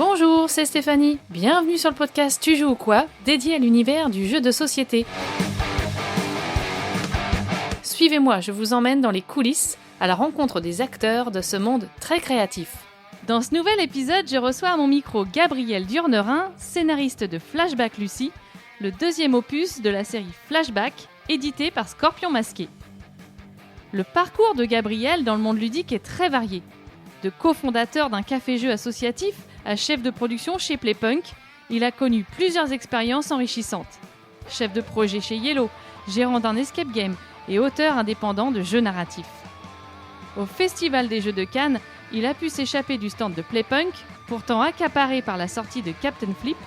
Bonjour, c'est Stéphanie. Bienvenue sur le podcast Tu joues ou quoi, dédié à l'univers du jeu de société. Suivez-moi, je vous emmène dans les coulisses, à la rencontre des acteurs de ce monde très créatif. Dans ce nouvel épisode, je reçois à mon micro Gabriel Durnerin, scénariste de Flashback Lucie, le deuxième opus de la série Flashback, édité par Scorpion Masqué. Le parcours de Gabriel dans le monde ludique est très varié. De cofondateur d'un café-jeu associatif à chef de production chez Playpunk, il a connu plusieurs expériences enrichissantes. Chef de projet chez Yellow, gérant d'un escape game et auteur indépendant de jeux narratifs. Au Festival des Jeux de Cannes, il a pu s'échapper du stand de Playpunk, pourtant accaparé par la sortie de Captain Flip,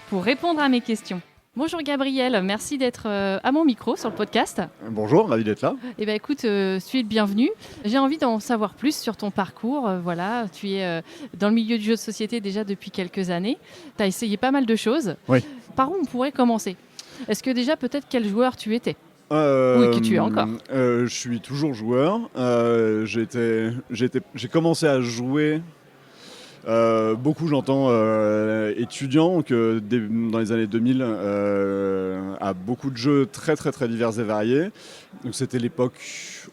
pour répondre à mes questions. Bonjour Gabriel, merci d'être à mon micro sur le podcast. Bonjour, ravi d'être là. Eh bien écoute, tu es le bienvenu. J'ai envie d'en savoir plus sur ton parcours. Voilà, tu es dans le milieu du jeu de société déjà depuis quelques années. Tu as essayé pas mal de choses. Oui. Par où on pourrait commencer ? Est-ce que déjà peut-être quel joueur tu étais ? Ou que tu es encore ? Je suis toujours joueur. J'ai commencé à jouer beaucoup, j'entends, étudiant, que dans les années 2000, à beaucoup de jeux très très très divers et variés. Donc c'était l'époque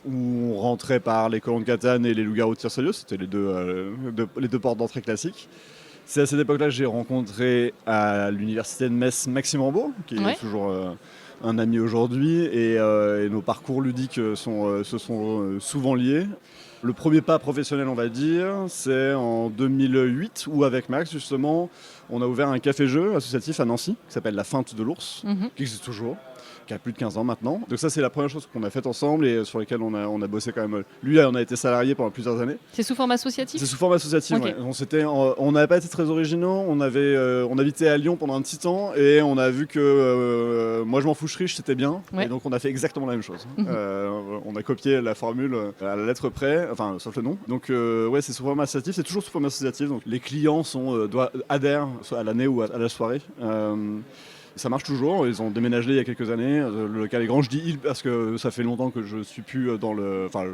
où on rentrait par les colons de Catane et les loups-garous de Tire-Solios. C'était les deux portes d'entrée classiques. C'est à cette époque-là que j'ai rencontré à l'université de Metz Maxime Rambaud, qui est toujours un ami aujourd'hui, et nos parcours ludiques se sont souvent liés. Le premier pas professionnel, on va dire, c'est en 2008 où avec Max, justement, on a ouvert un café-jeu associatif à Nancy qui s'appelle La Feinte de l'Ours, qui existe toujours, qui a plus de 15 ans maintenant. Donc ça, c'est la première chose qu'on a faite ensemble et sur laquelle on a bossé quand même. Lui, on a été salarié pendant plusieurs années. C'est sous forme associative ? C'est sous forme associative, okay. Ouais. On n'avait pas été très originaux, on habitait à Lyon pendant un petit temps et on a vu que moi je m'en fous riche, c'était bien. Ouais. Et donc on a fait exactement la même chose. On a copié la formule à la lettre près, enfin sauf le nom. Donc ouais, c'est sous forme associative, c'est toujours sous forme associative. Donc les clients adhèrent soit à l'année ou à la soirée. Ça marche toujours, ils ont déménagé il y a quelques années, le local est grand, je dis il parce que ça fait longtemps que je suis plus dans le... Enfin,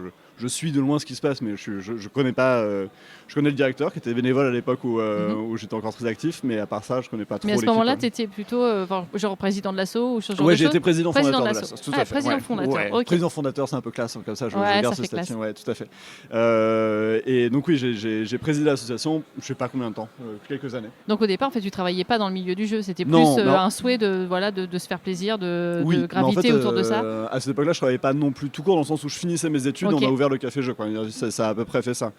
je suis de loin ce qui se passe, mais je connais pas... je connais le directeur qui était bénévole à l'époque où j'étais encore très actif, mais à part ça, je connais pas trop l'équipe. Mais à ce moment-là, tu étais plutôt genre président de l'asso ou ce genre de choses ? Ouais, j'ai été président fondateur de l'asso, tout à fait. Président fondateur, ouais. Okay. Président fondateur, c'est un peu classe, comme ça, je garde ce statut. Ouais, tout à fait. Et donc oui, j'ai présidé l'association, je sais pas combien de temps, quelques années. Donc au départ, en fait, tu travaillais pas dans le milieu du jeu, c'était plus un souhait de se faire plaisir, de graviter autour de ça. À cette époque-là, je travaillais pas non plus tout court, dans le sens où je finissais mes études, on a ouvert le café-jeu, quoi. Ça a à peu près fait ça.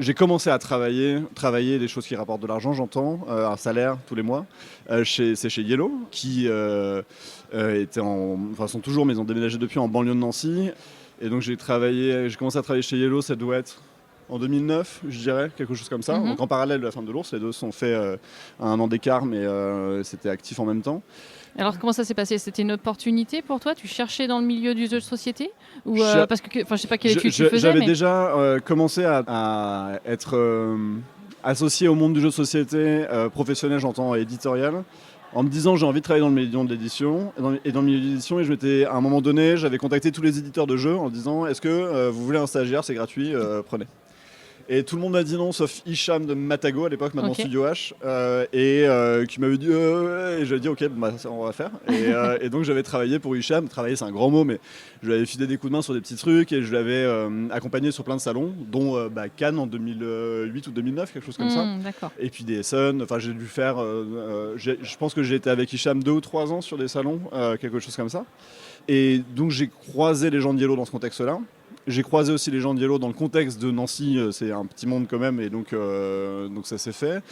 J'ai commencé à travailler des choses qui rapportent de l'argent, j'entends, un salaire tous les mois. C'est chez Yellow, qui sont toujours, mais ils ont déménagé depuis, en banlieue de Nancy. Et donc j'ai commencé à travailler chez Yellow, ça doit être en 2009, je dirais, quelque chose comme ça. Donc en parallèle de La Feinte de l'Ours, les deux sont faits à un an d'écart, mais c'était actif en même temps. Alors comment ça s'est passé ? C'était une opportunité pour toi ? Tu cherchais dans le milieu du jeu de société ? Ou parce que, je sais pas quelle étude tu faisais. J'avais déjà commencé à être associé au monde du jeu de société, professionnel, j'entends, éditorial, en me disant j'ai envie de travailler dans le milieu de l'édition et dans le milieu de l'édition, et à un moment donné, j'avais contacté tous les éditeurs de jeux en disant est-ce que vous voulez un stagiaire, c'est gratuit, prenez. Et tout le monde m'a dit non, sauf Hicham de Matago à l'époque, maintenant Studio H, qui m'avait dit et j'ai dit ok, on va faire. Et donc j'avais travaillé pour Hicham. Travailler, c'est un grand mot, mais je lui avais filé des coups de main sur des petits trucs et je l'avais accompagné sur plein de salons, dont Cannes en 2008 ou 2009, quelque chose comme ça. D'accord. Et puis des Essonnes. Enfin, j'ai dû faire. Je pense que j'ai été avec Hicham 2 ou 3 ans sur des salons, quelque chose comme ça. Et donc j'ai croisé les gens de Yellow dans ce contexte-là. J'ai croisé aussi les gens de Yellow dans le contexte de Nancy, c'est un petit monde quand même, et donc ça s'est fait.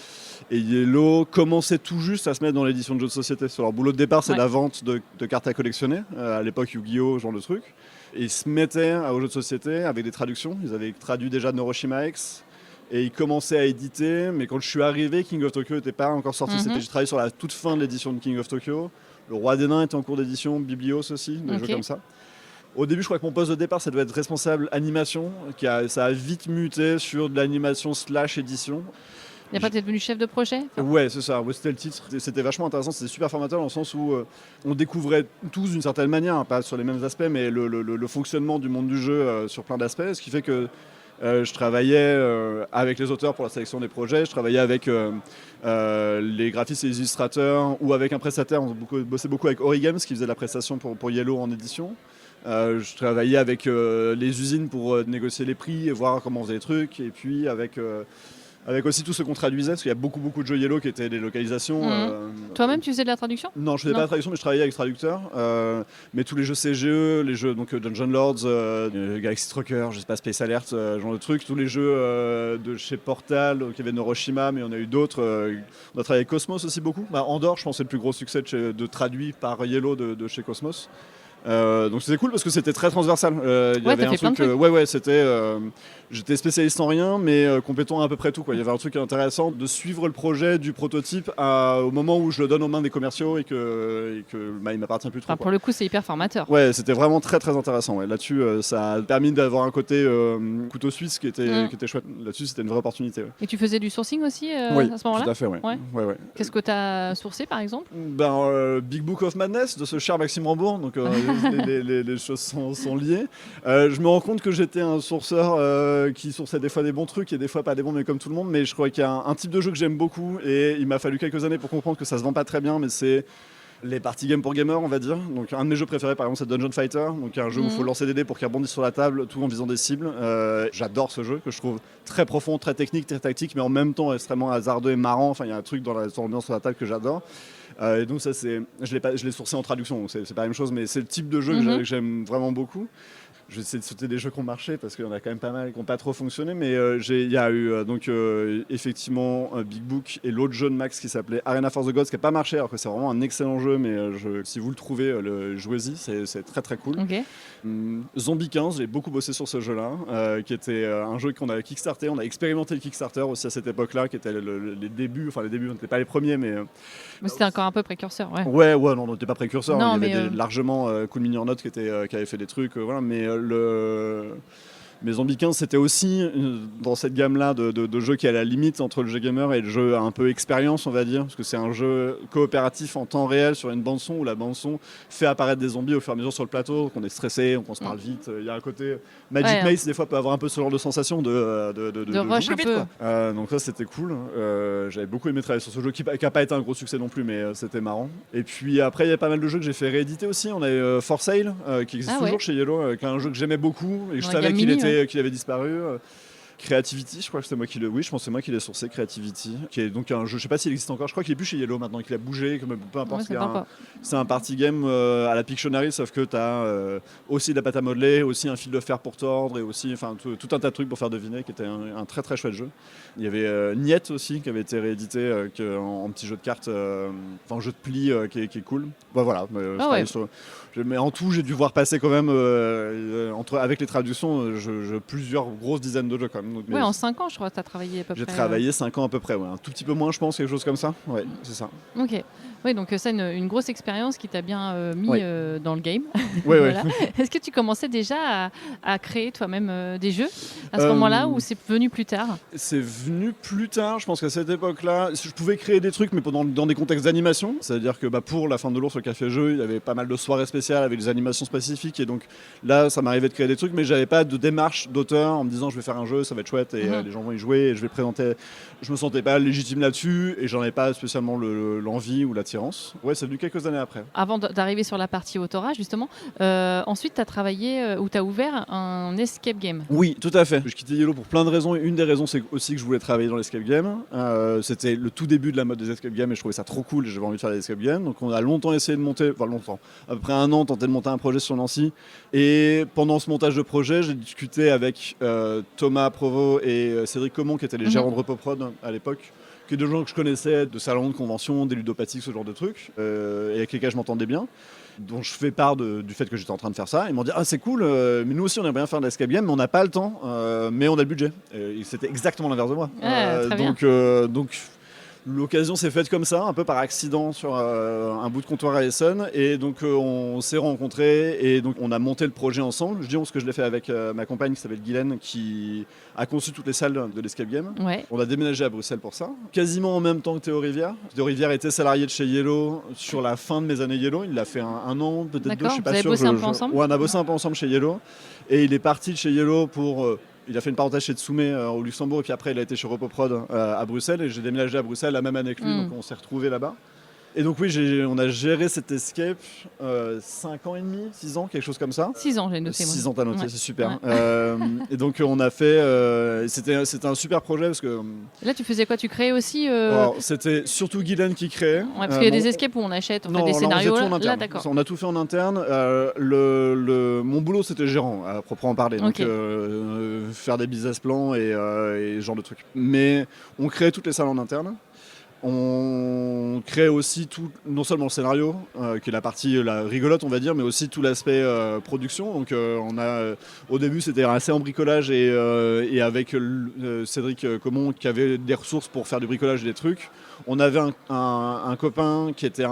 Et Yellow commençait tout juste à se mettre dans l'édition de jeux de société. Leur boulot de départ, c'est la vente de cartes à collectionner, à l'époque Yu-Gi-Oh, ce genre de truc. Et ils se mettaient aux jeux de société avec des traductions. Ils avaient traduit déjà Neuroshima X, et ils commençaient à éditer, mais quand je suis arrivé, King of Tokyo n'était pas encore sorti. J'ai travaillé sur la toute fin de l'édition de King of Tokyo. Le Roi des Nains était en cours d'édition, Biblios aussi, des jeux comme ça. Au début, je crois que mon poste de départ, ça devait être responsable animation. Ça a vite muté sur de l'animation / édition. Il n'y a pas été devenu chef de projet ? Ouais, c'est ça. Ouais, c'était le titre. C'était vachement intéressant. C'était super formateur dans le sens où on découvrait tous d'une certaine manière, pas sur les mêmes aspects, mais le fonctionnement du monde du jeu sur plein d'aspects. Ce qui fait que Je travaillais avec les auteurs pour la sélection des projets, je travaillais avec les graphistes et les illustrateurs ou avec un prestataire. On bossait beaucoup avec Origames qui faisait la prestation pour Yellow en édition. Je travaillais avec les usines pour négocier les prix et voir comment on faisait les trucs. Et puis avec aussi tout ce qu'on traduisait, parce qu'il y a beaucoup de jeux Yellow qui étaient des localisations. Toi-même, tu faisais de la traduction ? Non, je faisais pas la traduction, mais je travaillais avec traducteurs. Mais tous les jeux CGE, les jeux donc Dungeon Lords, Galaxy Trucker, je sais pas, Space Alert, genre de trucs, tous les jeux de chez Portal, qui avaient Neuroshima, mais on a eu d'autres. On a travaillé avec Cosmos aussi beaucoup. Andorre, je pense, c'est le plus gros succès de traduit par Yellow de chez Cosmos. Donc c'était cool parce que c'était très transversal. Il y avait un truc, c'était. J'étais spécialiste en rien, mais compétent à peu près tout, quoi. Il y avait un truc intéressant de suivre le projet du prototype au moment où je le donne aux mains des commerciaux et que il m'appartient plus trop. Pour le coup, c'est hyper formateur. Ouais, c'était vraiment très très intéressant. Ouais. Là-dessus, ça a permis d'avoir un côté couteau suisse qui était chouette. Là-dessus, c'était une vraie opportunité. Ouais. Et tu faisais du sourcing aussi oui, à ce moment-là ? Tout à fait, ouais. Qu'est-ce que tu as sourcé par exemple ? Big Book of Madness de ce cher Maxime Rambourg. Donc les choses sont liées. Je me rends compte que j'étais un sourceur qui sourçait des fois des bons trucs et des fois pas des bons, mais comme tout le monde. Mais je crois qu'il y a un type de jeu que j'aime beaucoup et il m'a fallu quelques années pour comprendre que ça se vend pas très bien, mais c'est les party games pour gamers, on va dire. Donc un de mes jeux préférés par exemple c'est Dungeon Fighter, donc un jeu où il faut lancer des dés pour qu'ils rebondissent sur la table, tout en visant des cibles. J'adore ce jeu que je trouve très profond, très technique, très tactique, mais en même temps extrêmement hasardeux et marrant. Enfin il y a un truc dans l'ambiance sur la table que j'adore. Et donc ça je l'ai sourcé en traduction, donc c'est pas la même chose, mais c'est le type de jeu que j'aime vraiment beaucoup. Je vais essayer de sauter des jeux qui ont marché parce qu'il y en a quand même pas mal qui n'ont pas trop fonctionné, mais il y a eu effectivement Big Book et l'autre jeu de Max qui s'appelait Arena for the Gods qui n'a pas marché alors que c'est vraiment un excellent jeu, mais si vous le trouvez, jouez-y, c'est très très cool. Okay. Zombie 15, j'ai beaucoup bossé sur ce jeu-là, qui était un jeu qu'on avait kickstarté, on a expérimenté le Kickstarter aussi à cette époque-là, qui était les débuts, on n'était pas les premiers, mais c'était encore un peu précurseur, ouais. Ouais, non, on n'était pas précurseur, non, il y avait largement Cool Mini Note qui avait fait des trucs, voilà, mais mais Zombie 15, c'était aussi dans cette gamme-là de jeux qui est à la limite entre le jeu gamer et le jeu un peu expérience, on va dire, parce que c'est un jeu coopératif en temps réel sur une bande-son où la bande-son fait apparaître des zombies au fur et à mesure sur le plateau, qu'on est stressé, qu'on se parle vite. Il y a un côté Magic Maze, des fois, peut avoir un peu ce genre de sensation de rush un peu. Donc ça, c'était cool. J'avais beaucoup aimé travailler sur ce jeu qui n'a pas été un gros succès non plus, mais c'était marrant. Et puis après, il y a pas mal de jeux que j'ai fait rééditer aussi. On a eu For Sale, qui existe toujours chez Yellow, qui est un jeu que j'aimais beaucoup et je savais qu'il avait disparu. Creativity, je crois que c'est moi qui le. Oui, je pense que c'est moi qui l'ai sourcé, Creativity, qui est donc un jeu, je sais pas s'il existe encore, je crois qu'il est plus chez Yellow maintenant, qu'il a bougé, peu importe. C'est un party game à la Pictionary, sauf que tu as aussi de la pâte à modeler, aussi un fil de fer pour tordre, et aussi tout un tas de trucs pour faire deviner, qui était un très très chouette jeu. Il y avait Niet aussi, qui avait été réédité en petit jeu de cartes, jeu de pli qui est cool. Voilà. Mais en tout, j'ai dû voir passer quand même, avec les traductions, plusieurs grosses dizaines de jeux quand même. Donc, en 5 ans, je crois que tu as travaillé à peu près. J'ai travaillé 5 ans à peu près, un tout petit peu moins, je pense, quelque chose comme ça. Ouais, c'est ça. Ok. Oui, donc c'est une grosse expérience qui t'a bien mis dans le game. Oui, voilà. Est-ce que tu commençais déjà à créer toi-même des jeux à ce moment-là ou c'est venu plus tard ? C'est venu plus tard, je pense qu'à cette époque-là, je pouvais créer des trucs, mais dans des contextes d'animation. C'est-à-dire que pour la fin de l'ours, le café jeu, il y avait pas mal de soirées spéciales avec des animations spécifiques. Et donc là, ça m'arrivait de créer des trucs, mais j'avais pas de démarche d'auteur en me disant je vais faire un jeu, ça va être chouette et les gens vont y jouer et je vais présenter. Je me sentais pas légitime là-dessus et j'en avais pas spécialement l'envie ou l'attirance. Ouais, c'est venu quelques années après. Avant d'arriver sur la partie autorat, justement, ensuite tu as travaillé ou tu as ouvert un escape game. Oui, tout à fait. Je quittais Yellow pour plein de raisons. Une des raisons, c'est aussi que je voulais travailler dans l'escape game. C'était le tout début de la mode des escape games et je trouvais ça trop cool et j'avais envie de faire des escape games. Donc on a longtemps essayé de monter, à peu près un an, tenté de monter un projet sur Nancy. Et pendant ce montage de projet, j'ai discuté avec Thomas Provost et Cédric Comont, qui étaient les gérants de Repoprod à l'époque, qui étaient des gens que je connaissais de salons, de conventions, des ludopathiques, ce genre de trucs, et avec lesquels je m'entendais bien. Donc je fais part du fait que j'étais en train de faire ça. Ils m'ont dit c'est cool, mais nous aussi on aimerait bien faire de l'escape game, mais on n'a pas le temps, mais on a le budget. Et c'était exactement l'inverse de moi. Donc l'occasion s'est faite comme ça, un peu par accident sur un bout de comptoir à Essen, et donc on s'est rencontrés et donc on a monté le projet ensemble. Je dis parce que je l'ai fait avec ma compagne qui s'appelle Guylaine, qui a conçu toutes les salles de l'escape game. Ouais. On a déménagé à Bruxelles pour ça, quasiment en même temps que Théo Rivière. Théo Rivière était salarié de chez Yellow sur la fin de mes années Yellow. Il l'a fait un an, peut-être deux, je suis pas sûr. Vous avez bossé un peu ensemble ? Ouais, on a bossé un peu ensemble chez Yellow, et il est parti de chez Yellow pour Il a fait une parenthèse chez Tsume au Luxembourg et puis après il a été chez Repoprod à Bruxelles et j'ai déménagé à Bruxelles la même année que lui, donc on s'est retrouvés là-bas. Et donc oui, on a géré cet escape 5 ans et demi, 6 ans, quelque chose comme ça. 6 ans, j'ai noté. 6 ans, t'as noté, Ouais. c'est super. Ouais. Et donc on a fait, c'était un super projet parce que... Là, tu faisais quoi? Tu créais aussi Alors, c'était surtout Guylaine qui créait. Ouais, parce qu'il y a des escapes où on achète, on fait des là, scénarios. on faisait tout en Là, interne. d'accord. On a tout fait en interne. Mon boulot, c'était gérant, à proprement parler. Donc, Ok. faire des business plans et ce genre de trucs. Mais on créait toutes les salles en interne. On crée aussi tout, non seulement le scénario, qui est la partie rigolote, on va dire, mais aussi tout l'aspect production. Donc, au début, c'était assez en bricolage et avec Cédric Comon qui avait des ressources pour faire du bricolage et des trucs. On avait un copain qui était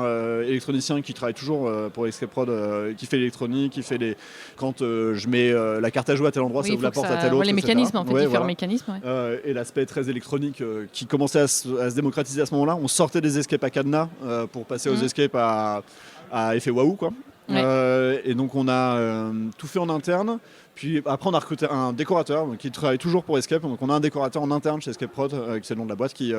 électronicien qui travaille toujours pour Escape Prod, qui fait l'électronique, qui fait quand je mets la carte à jouer à tel endroit, Oui, ça ouvre la porte à tel ouais, autre. les etc. mécanismes, en fait, Ouais, différents voilà. mécanismes. Ouais. Et l'aspect très électronique qui commençait à se démocratiser à ce moment-là. On sortait des escapes à cadenas pour passer aux escapes à effet waouh, quoi. Ouais. Et donc on a tout fait en interne. Puis après on a recruté un décorateur qui travaille toujours pour Escape. Donc on a un décorateur en interne chez Escape Prod, qui c'est le nom de la boîte qui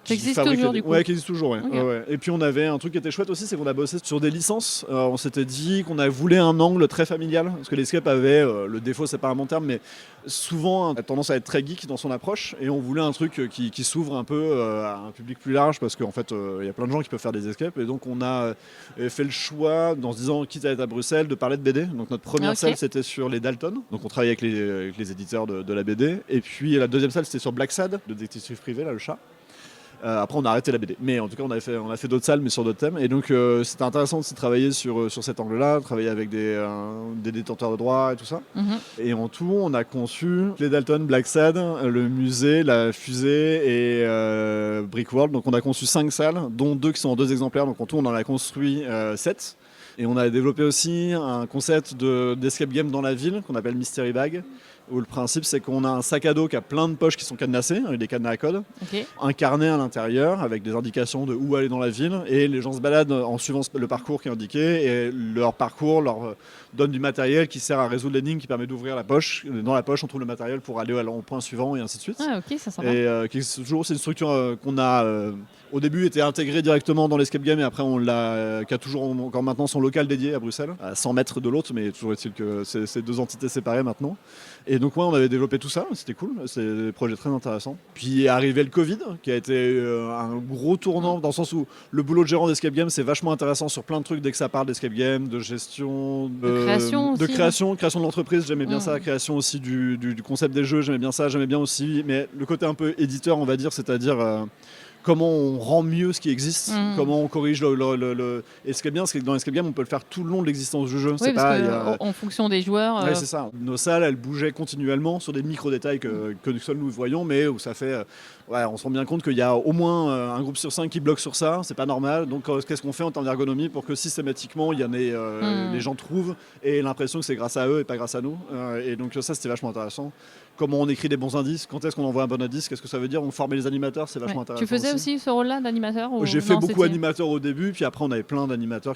existe fabrique toujours, du coup. Ouais, qui existe toujours. Ouais. Ok. Ouais. Et puis on avait un truc qui était chouette aussi, c'est qu'on a bossé sur des licences. On s'était dit qu'on voulait un angle très familial parce que l'Escape avait le défaut, c'est pas un bon terme, mais souvent a tendance à être très geek dans son approche. Et on voulait un truc qui s'ouvre un peu à un public plus large parce qu'en fait il y a plein de gens qui peuvent faire des escapes. Et donc on a fait le choix, en se disant quitte à être à Bruxelles, de parler de BD. Donc notre première salle c'était sur les Dalton. Donc on travaillait avec les éditeurs de la BD. Et puis la deuxième salle c'était sur Black Sad, le détective privé, là, le chat. Après on a arrêté la BD, mais en tout cas on a fait d'autres salles mais sur d'autres thèmes et donc c'était intéressant aussi de travailler sur cet angle-là, travailler avec des détenteurs de droits et tout ça. Et en tout on a conçu les Dalton, Black Sad, le musée, la fusée et Brickworld. Donc on a conçu 5 salles dont 2 qui sont en 2 exemplaires, donc en tout on en a construit 7. Et on a développé aussi un concept d'escape game dans la ville qu'on appelle Mystery Bag, où le principe c'est qu'on a un sac à dos qui a plein de poches qui sont cadenassées, avec des cadenas à code, un carnet à l'intérieur avec des indications de où aller dans la ville, et les gens se baladent en suivant le parcours qui est indiqué, et leur parcours leur donne du matériel qui sert à résoudre l'énigme, qui permet d'ouvrir la poche. Dans la poche on trouve le matériel pour aller au point suivant et ainsi de suite. Ah ok, ça sent Et c'est une structure qu'on a au début été intégrée directement dans l'escape game et après qui a toujours encore maintenant son local dédié à Bruxelles, à 100 mètres de l'autre, mais toujours est-il que c'est 2 entités séparées maintenant. Et donc on avait développé tout ça, c'était cool, c'est des projets très intéressants. Puis est arrivé le Covid, qui a été un gros tournant, dans le sens où le boulot de gérant d'escape game c'est vachement intéressant sur plein de trucs dès que ça parle d'escape game, de gestion, de création aussi, création de l'entreprise, j'aimais bien ça, création aussi du concept des jeux, j'aimais bien aussi, mais le côté un peu éditeur on va dire, c'est-à-dire comment on rend mieux ce qui existe, comment on corrige le... Et ce qui est bien, c'est que dans l'escape game, on peut le faire tout le long de l'existence du jeu. Oui, en fonction des joueurs... Oui, c'est ça. Nos salles, elles bougeaient continuellement sur des micro-détails que seuls nous voyons, mais où ça fait... on se rend bien compte qu'il y a au moins un groupe sur 5 qui bloque sur ça, c'est pas normal. Donc qu'est-ce qu'on fait en termes d'ergonomie pour que systématiquement, il y en ait, les gens trouvent et l'impression que c'est grâce à eux et pas grâce à nous. Et donc ça, c'était vachement intéressant. Comment on écrit des bons indices, quand est-ce qu'on envoie un bon indice, qu'est-ce que ça veut dire, on formait les animateurs, c'est vachement intéressant. Tu faisais aussi ce rôle-là d'animateur J'ai fait beaucoup animateur au début, puis après on avait plein d'animateurs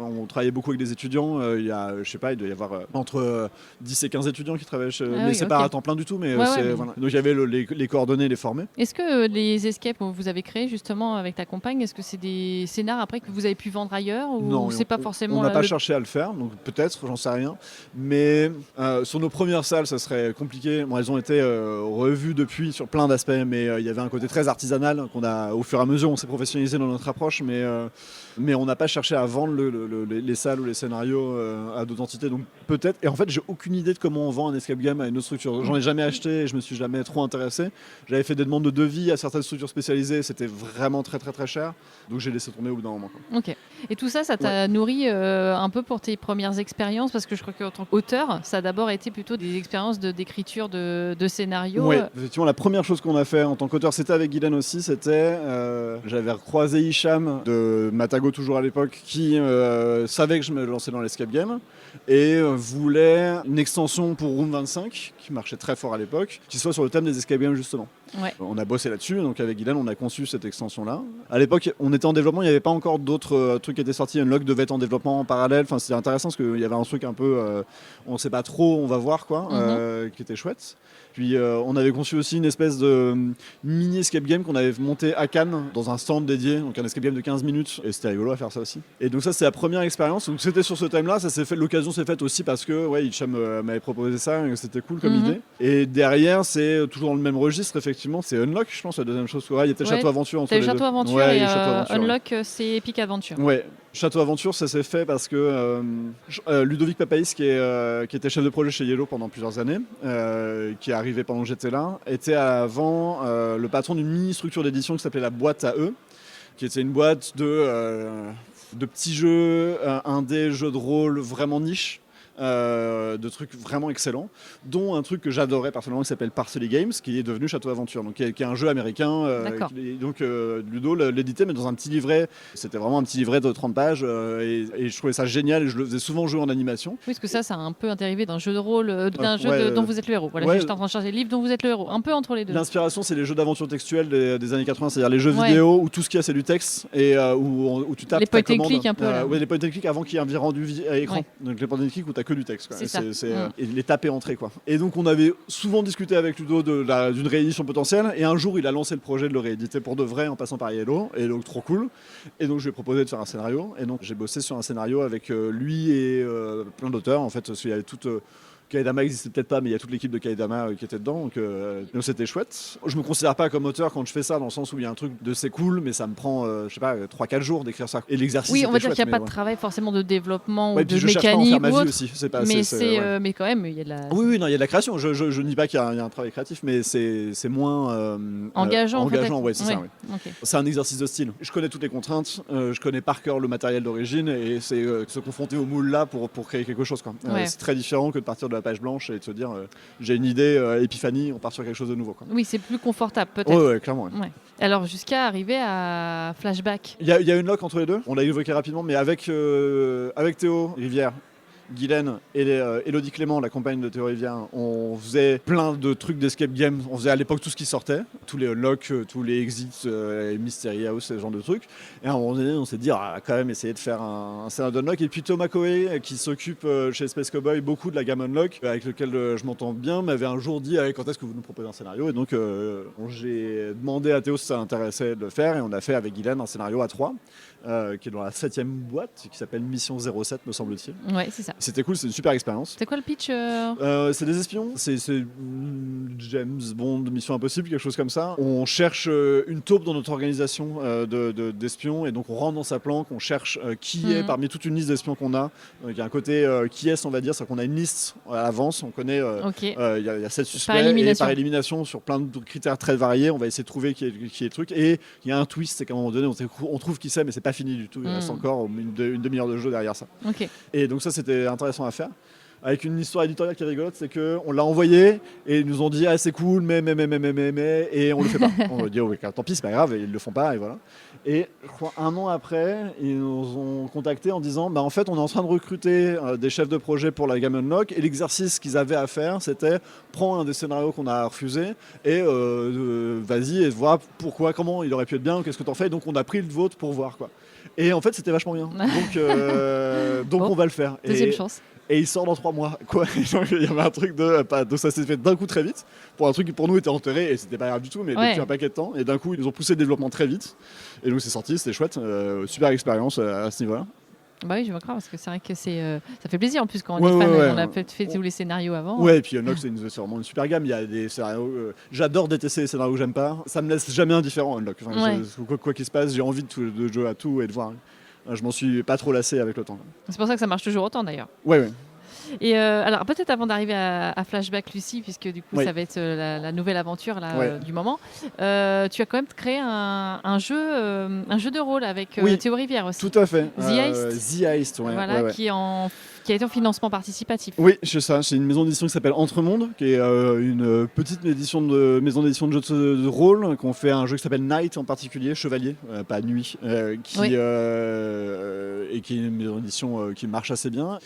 on travaillait beaucoup avec des étudiants, il y a, je sais pas, il doit y avoir entre 10 et 15 étudiants qui travaillent mais c'est pas à temps plein du tout, mais voilà. Donc il y avait les coordonnées, les former. Est-ce que les escapes que vous avez créés justement avec ta compagne, est-ce que c'est des scénars après que vous avez pu vendre ailleurs ou non, c'est pas forcément... On n'a pas cherché à le faire, donc peut-être, j'en sais rien, mais sur nos premières salles ça serait compliqué. Bon, elles ont été revues depuis sur plein d'aspects, mais il y avait un côté très artisanal qu'on a, au fur et à mesure on s'est professionnalisé dans notre approche, mais on n'a pas cherché à vendre les salles ou les scénarios à d'autres entités, donc peut-être. Et en fait j'ai aucune idée de comment on vend un escape game à une autre structure, j'en ai jamais acheté et je me suis jamais trop intéressé. J'avais fait des demandes de devis à certaines structures spécialisées, c'était vraiment très très très cher, donc j'ai laissé tomber au bout d'un moment, quoi. Ok. Et tout ça t'a nourri un peu pour tes premières expériences, parce que je crois qu'en tant qu'auteur ça a d'abord été plutôt des expériences d'écriture de scénarios. Oui, effectivement, la première chose qu'on a fait en tant qu'auteur, c'était avec Guylaine aussi, c'était j'avais croisé Hicham de Matago toujours à l'époque, qui savait que je me lançais dans l'escape game et voulait une extension pour Room 25, qui marchait très fort à l'époque, qui soit sur le thème des escape games justement. Ouais. On a bossé là-dessus, donc avec Guylaine, on a conçu cette extension-là. À l'époque, on était en développement, il n'y avait pas encore d'autres trucs qui étaient sortis. Unlock devait être en développement en parallèle. Enfin, c'était intéressant parce qu'il y avait un truc un peu, on ne sait pas trop, on va voir quoi, qui était chouette. Puis on avait conçu aussi une espèce de mini escape game qu'on avait monté à Cannes dans un stand dédié, donc un escape game de 15 minutes, et c'était rigolo à faire ça aussi. Et donc ça c'est la première expérience, donc c'était sur ce thème-là, l'occasion s'est faite aussi parce que Hicham m'avait proposé ça, et c'était cool comme idée. Et derrière c'est toujours dans le même registre, effectivement, c'est Unlock, je pense, la deuxième chose. Il y était Château Aventure entre les deux. Château Aventure et Unlock, c'est Epic Adventure. Ouais. Château Aventure, ça s'est fait parce que Ludovic Papaïs, qui était chef de projet chez Yellow pendant plusieurs années, qui est arrivé pendant que j'étais là, était avant le patron d'une mini-structure d'édition qui s'appelait La Boîte à eux, qui était une boîte de petits jeux, indés, jeux de rôle vraiment niche. De trucs vraiment excellents, dont un truc que j'adorais personnellement qui s'appelle Parsley Games, qui est devenu Château Aventure, donc qui est un jeu américain. Donc Ludo l'éditait, mais dans un petit livret. C'était vraiment un petit livret de 30 pages, et je trouvais ça génial, et je le faisais souvent jouer en animation. Oui, parce que ça a un peu dérivé d'un jeu de rôle, d'un jeu dont vous êtes le héros. Voilà, j'étais en train de chercher le livre dont vous êtes le héros, un peu entre les deux. L'inspiration, c'est les jeux d'aventure textuelle des années 80, c'est-à-dire les jeux vidéo où tout ce qu'il y a, c'est du texte, et où tu tapes les ta point and commande. click un peu. Les point and click avant qu'il y ait un rendu à écran. Donc les point and click où t'as que du texte. Et les taper entrées quoi. Et donc on avait souvent discuté avec Ludo d'une réédition potentielle, et un jour il a lancé le projet de le rééditer pour de vrai en passant par Yellow, et donc trop cool. Et donc je lui ai proposé de faire un scénario, et donc j'ai bossé sur un scénario avec lui et plein d'auteurs en fait. Il y avait toute Kaedama n'existait peut-être pas, mais il y a toute l'équipe de Kaedama qui était dedans, donc c'était chouette. Je me considère pas comme auteur quand je fais ça, dans le sens où il y a un truc de c'est cool, mais ça me prend, 3-4 jours d'écrire ça. Et l'exercice, oui, on va dire qu'il n'y a pas de travail forcément de développement ou de mécanique ou autre. Aussi. Mais quand même, il y a de la... Oui, non, il y a de la création. Je ne dis pas qu'il y a un travail créatif, mais c'est moins engageant. Ouais, c'est ça. Ouais. Okay. C'est un exercice de style. Je connais toutes les contraintes, je connais par cœur le matériel d'origine, et c'est se confronter au moule là pour créer quelque chose. C'est très différent que de partir de la page blanche et de se dire j'ai une idée, épiphanie, on part sur quelque chose de nouveau. Oui, c'est plus confortable peut-être. Ouais, clairement. Ouais. Alors jusqu'à arriver à Flashback. Il y a une lock entre les deux, on l'a évoqué rapidement, mais avec Théo Rivière, Guylaine et Elodie Clément, la compagne de Théo Rivière, on faisait plein de trucs d'escape game. On faisait à l'époque tout ce qui sortait, tous les unlocks, tous les exits, Mystery House, ce genre de trucs. Et à un moment donné, on s'est dit, quand même essayer de faire un scénario d'unlock. Et puis Thomas Coe, qui s'occupe chez Space Cowboy beaucoup de la gamme unlock, avec lequel je m'entends bien, m'avait un jour dit quand est-ce que vous nous proposez un scénario. Et donc j'ai demandé à Théo si ça l'intéressait de le faire, et on a fait avec Guylaine un scénario à 3. Qui est dans la 7e boîte, qui s'appelle Mission 07, me semble-t-il. Ouais, c'est ça. C'était cool, c'est une super expérience. C'est quoi le pitch C'est des espions, c'est James Bond, Mission Impossible, quelque chose comme ça. On cherche une taupe dans notre organisation d'espions, et donc on rentre dans sa planque, on cherche qui est parmi toute une liste d'espions qu'on a. Donc il y a un côté qui est, on va dire, c'est qu'on a une liste à l'avance, on connaît, il y a 7 suspects, et par élimination, sur plein de critères très variés, on va essayer de trouver qui est le truc. Et il y a un twist, c'est qu'à un moment donné, on trouve qui c'est, mais c'est pas fini du tout, il reste encore une demi-heure de jeu derrière ça. Et donc ça, c'était intéressant à faire, avec une histoire éditoriale qui est rigolote, c'est qu'on l'a envoyé et ils nous ont dit c'est cool, mais et on le fait pas. On a dit tant pis, c'est pas grave, et ils le font pas, et voilà. Et je crois 1 an après, ils nous ont contactés en disant en fait on est en train de recruter des chefs de projet pour la gamme Unlock, et l'exercice qu'ils avaient à faire, c'était prendre un des scénarios qu'on a refusé et vas-y et voir comment il aurait pu être bien, qu'est-ce que t'en fais. Donc on a pris le vôtre pour voir quoi. Et en fait c'était vachement bien. Donc on va le faire. Deuxième chance. Et il sort dans 3 mois, quoi. Il y avait un truc donc ça s'est fait d'un coup très vite, pour un truc qui pour nous était enterré, et c'était pas grave du tout, mais depuis un paquet de temps. Et d'un coup, ils nous ont poussé le développement très vite. Et donc c'est sorti, c'était chouette. Super expérience à ce niveau-là. Bah oui, je me crois, parce que c'est vrai que ça fait plaisir en plus quand on est fan, on a fait tous les scénarios avant. Ouais, et puis Unlock, c'est vraiment une super gamme. Il y a des scénarios. J'adore détester les scénarios que j'aime pas. Ça me laisse jamais indifférent, Unlock. Quoi qu'il se passe, j'ai envie de jouer à tout et de voir. Je m'en suis pas trop lassé avec le temps. C'est pour ça que ça marche toujours autant d'ailleurs. Ouais. Et alors peut-être avant d'arriver à Flashback Lucie, puisque du coup ça va être la nouvelle aventure du moment, tu as quand même créé un jeu de rôle avec Théo Rivière aussi. Tout à fait. The Heist, voilà, qui a été en financement participatif. Oui, c'est ça. C'est une maison d'édition qui s'appelle Entremonde, qui est une petite maison d'édition de jeux de rôle, qu'on fait un jeu qui s'appelle Night en particulier, Chevalier, pas Nuit, et qui est une maison d'édition qui marche assez bien.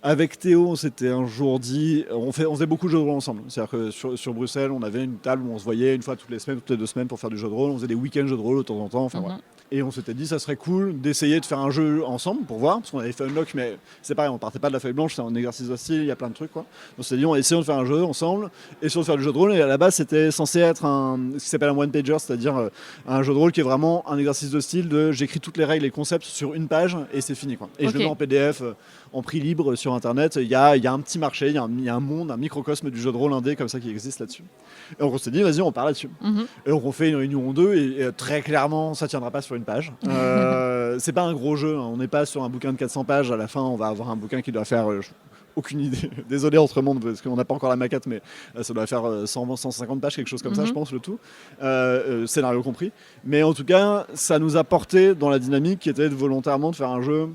Avec Théo, on s'était un jour dit, on faisait beaucoup de jeux de rôle ensemble. C'est-à-dire que sur Bruxelles, on avait une table où on se voyait une fois toutes les semaines, toutes les 2 semaines pour faire du jeu de rôle. On faisait des week-ends jeux de rôle de temps en temps. Enfin, voilà. Et on s'était dit, ça serait cool d'essayer de faire un jeu ensemble pour voir, parce qu'on avait fait Unlock, mais c'est pareil, on partait pas de la feuille blanche, c'est un exercice de style, il y a plein de trucs, quoi. On s'est dit, essayons de faire un jeu ensemble, essayons de faire du jeu de rôle. Et à la base, c'était censé être ce qui s'appelle un one-pager, c'est-à-dire un jeu de rôle qui est vraiment un exercice de style de j'écris toutes les règles et concepts sur une page et c'est fini, quoi. Et je le mets en PDF, en prix libre sur Internet. Il y a un petit marché, il y a un monde, un microcosme du jeu de rôle indé comme ça qui existe là-dessus. Et on s'est dit, vas-y, on part là-dessus. Et on fait une réunion en deux et très clairement, ça tiendra pas sur une page. C'est pas un gros jeu, hein. On n'est pas sur un bouquin de 400 pages. À la fin, on va avoir un bouquin qui doit faire... aucune idée. Désolé Entremonde parce qu'on n'a pas encore la maquette, mais ça doit faire 150 pages, quelque chose comme ça, je pense, le tout. Scénario compris. Mais en tout cas, ça nous a porté dans la dynamique qui était volontairement de faire un jeu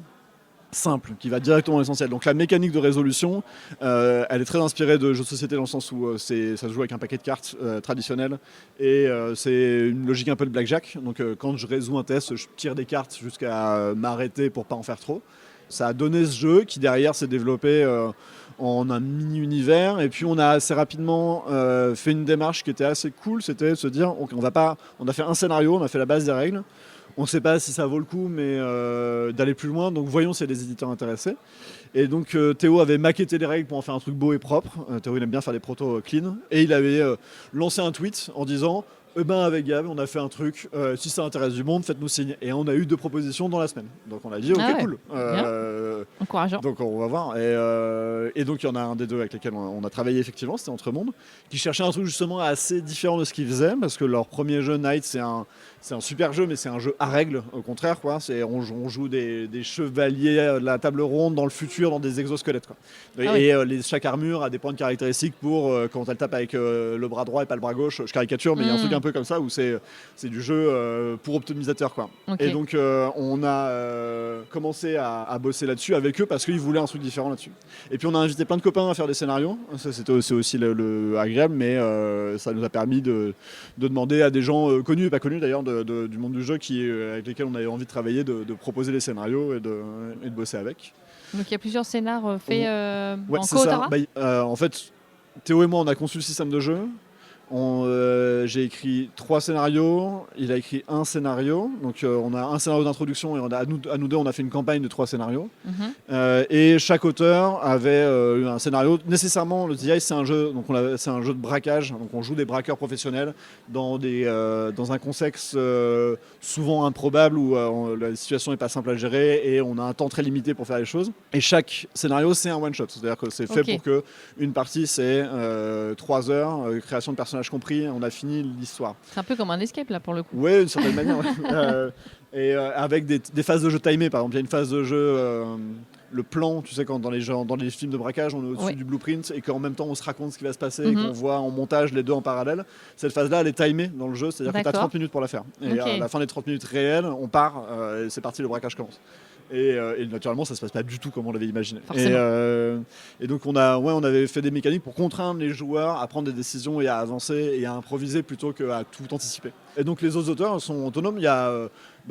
simple, qui va directement à l'essentiel. Donc la mécanique de résolution, elle est très inspirée de jeux de société dans le sens où ça se joue avec un paquet de cartes traditionnel et c'est une logique un peu de blackjack. Donc quand je résous un test, je tire des cartes jusqu'à m'arrêter pour pas en faire trop. Ça a donné ce jeu qui derrière s'est développé en un mini-univers. Et puis on a assez rapidement fait une démarche qui était assez cool, c'était de se dire on a fait un scénario, on a fait la base des règles. On ne sait pas si ça vaut le coup, mais d'aller plus loin. Donc voyons s'il y a des éditeurs intéressés. Et donc Théo avait maquetté les règles pour en faire un truc beau et propre. Théo il aime bien faire des protos clean. Et il avait lancé un tweet en disant avec Gab, on a fait un truc. Si ça intéresse du monde, faites-nous signe. Et on a eu 2 propositions dans la semaine. Donc on a dit, ok, cool. Encourageant. Donc on va voir. Et donc il y en a un des 2 avec lesquels on a travaillé effectivement, c'était Entremonde, qui cherchait un truc justement assez différent de ce qu'ils faisaient, parce que leur premier jeu, Night, c'est un super jeu, mais c'est un jeu à règles, au contraire, quoi. On joue des chevaliers de la table ronde dans le futur, dans des exosquelettes, quoi. Chaque armure a des points de caractéristiques pour quand elle tape avec le bras droit et pas le bras gauche. Je caricature, mais il y a un truc un peu comme ça où c'est du jeu pour optimisateurs, quoi. Et donc on a commencé à bosser là-dessus avec eux parce qu'ils voulaient un truc différent là-dessus. Et puis on a invité plein de copains à faire des scénarios. Ça c'est aussi le agréable, mais ça nous a permis de demander à des gens connus et pas connus d'ailleurs du monde du jeu avec lesquels on avait envie de travailler, de proposer des scénarios et de bosser avec. Donc il y a plusieurs scénars faits en c'est ça. Kootara. En fait, Théo et moi on a conçu le système de jeu. J'ai écrit 3 scénarios, il a écrit 1 scénario, donc on a un scénario d'introduction et à nous 2 on a fait une campagne de 3 scénarios. Et chaque auteur avait un scénario. Nécessairement le TI c'est un jeu, donc c'est un jeu de braquage, donc on joue des braqueurs professionnels dans un contexte souvent improbable où la situation n'est pas simple à gérer et on a un temps très limité pour faire les choses. Et chaque scénario c'est un one shot, c'est-à-dire que c'est fait pour que une partie c'est 3 heures, création de personnages compris, on a fini l'histoire. C'est un peu comme un escape là pour le coup. Oui, d'une certaine manière. Et avec des phases de jeu timées, par exemple, il y a une phase de jeu, le plan, tu sais, quand dans les films de braquage, on est au-dessus du blueprint et qu'en même temps on se raconte ce qui va se passer et qu'on voit en montage les 2 en parallèle. Cette phase-là, elle est timée dans le jeu, c'est-à-dire que tu as 30 minutes pour la faire. Et à la fin des 30 minutes réelles, on part et c'est parti, le braquage commence. Et naturellement ça se passe pas du tout comme on l'avait imaginé. Et donc on avait fait des mécaniques pour contraindre les joueurs à prendre des décisions et à avancer et à improviser plutôt qu'à tout anticiper. Et donc les autres auteurs sont autonomes. Il y a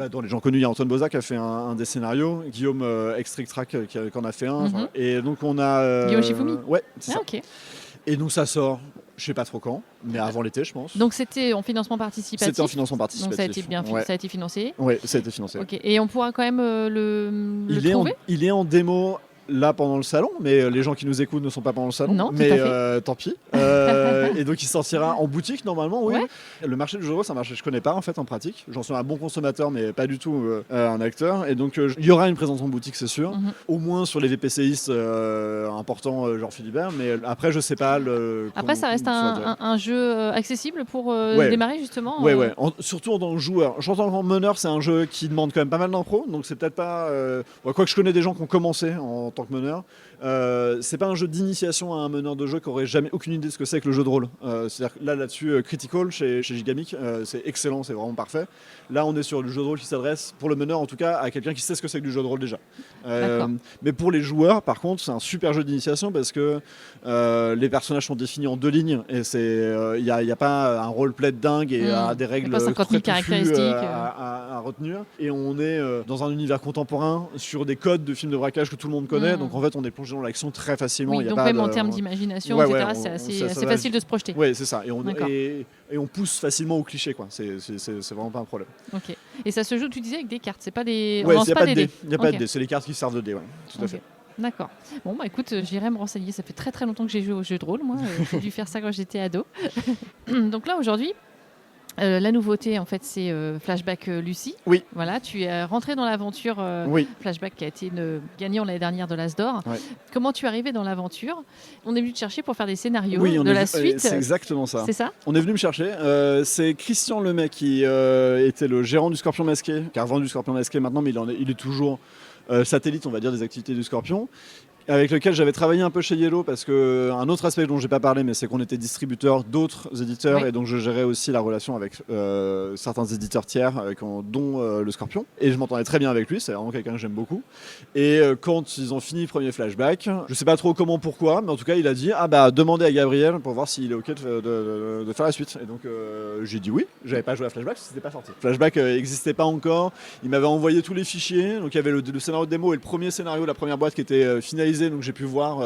dans les gens connus, il y a Antoine Boza qui a fait un des scénarios, Guillaume Extrict Track qui en a fait un. Et donc on a Guillaume Shifumi. Ouais, c'est ça. Okay. Et donc ça sort, je sais pas trop quand, mais avant l'été, je pense. Donc c'était en financement participatif. C'était en financement participatif. Donc ça a été financé. Oui, ça a été financé. Okay. Et on pourra quand même le trouver. Il est en démo là pendant le salon, mais les gens qui nous écoutent ne sont pas pendant le salon. Non, mais tant pis. Et donc il sortira en boutique normalement, oui. Ouais. Le marché du jeu de rôle, c'est un marché que je connais pas en fait en pratique. J'en suis un bon consommateur, mais pas du tout un acteur. Et donc il y aura une présence en boutique, c'est sûr. Au moins sur les VPCistes importants, genre Philibert. Mais après, je sais pas. Après, ça reste un jeu accessible pour démarrer justement. Ouais. Surtout dans le joueur. J'entends qu'en meneur, c'est un jeu qui demande quand même pas mal d'impro. Donc c'est peut-être pas. Quoique je connais des gens qui ont commencé en tant que meneur. C'est pas un jeu d'initiation à un meneur de jeu qui aurait jamais aucune idée de ce que c'est que le jeu de rôle. C'est-à-dire que là-dessus, Critical chez Gigamic, c'est excellent, c'est vraiment parfait. Là, on est sur le jeu de rôle qui s'adresse, pour le meneur en tout cas, à quelqu'un qui sait ce que c'est que du jeu de rôle déjà. Mais pour les joueurs, par contre, c'est un super jeu d'initiation parce que les personnages sont définis en 2 lignes et il n'y a pas un roleplay de dingue et des règles pas 50 000 caractéristiques à retenir. Et on est dans un univers contemporain sur des codes de films de braquage que tout le monde connaît. tourner. Donc en fait, on est plongé dans l'action très facilement. Oui, il y a donc pas même de- en termes d'imagination, Ouais, etc., ouais, c'est ça assez va facile de se projeter. Oui, c'est ça. D'accord. Et on pousse facilement au cliché, quoi. C'est vraiment pas un problème. Ok. Et ça se joue, tu disais, avec des cartes. C'est pas des. On Ouais, lance il n'y a pas des dés. Il n'y a pas Ok. de dés. C'est les cartes qui servent de dés, ouais. Tout à Ok. fait. D'accord. Bon, bah écoute, j'irai me renseigner. Ça fait très très longtemps que j'ai joué au jeu de rôle, moi. J'ai dû faire ça quand j'étais ado. Donc là, aujourd'hui, la nouveauté, en fait, c'est Flashback Lucie. Oui. Voilà, tu es rentré dans l'aventure Oui. Flashback qui a été gagnant l'année dernière de l'As d'Or. Ouais. Comment tu es arrivé dans l'aventure? On est venu te chercher pour faire des scénarios Oui, de la suite. c'est exactement ça. C'est ça? On est venu me chercher. C'est Christian Lemay qui était le gérant du Scorpion Masqué, qui a revendu du Scorpion Masqué maintenant, mais il est toujours satellite, on va dire, des activités du Scorpion, avec lequel j'avais travaillé un peu chez Yellow, parce qu'un autre aspect dont je n'ai pas parlé, mais c'est qu'on était distributeur d'autres éditeurs, Oui. et donc je gérais aussi la relation avec certains éditeurs tiers, dont le Scorpion. Et je m'entendais très bien avec lui, c'est vraiment quelqu'un que j'aime beaucoup. Et quand ils ont fini le premier flashback, je ne sais pas trop comment, pourquoi, mais en tout cas, il a dit demandez à Gabriel pour voir s'il est OK de faire la suite. Et donc j'ai dit oui, j'avais pas joué à Flashback, parce que c'était pas sorti. Flashback n'existait pas encore, il m'avait envoyé tous les fichiers, donc il y avait le scénario de démo et le premier scénario, la première boîte qui était finalisée, donc j'ai pu voir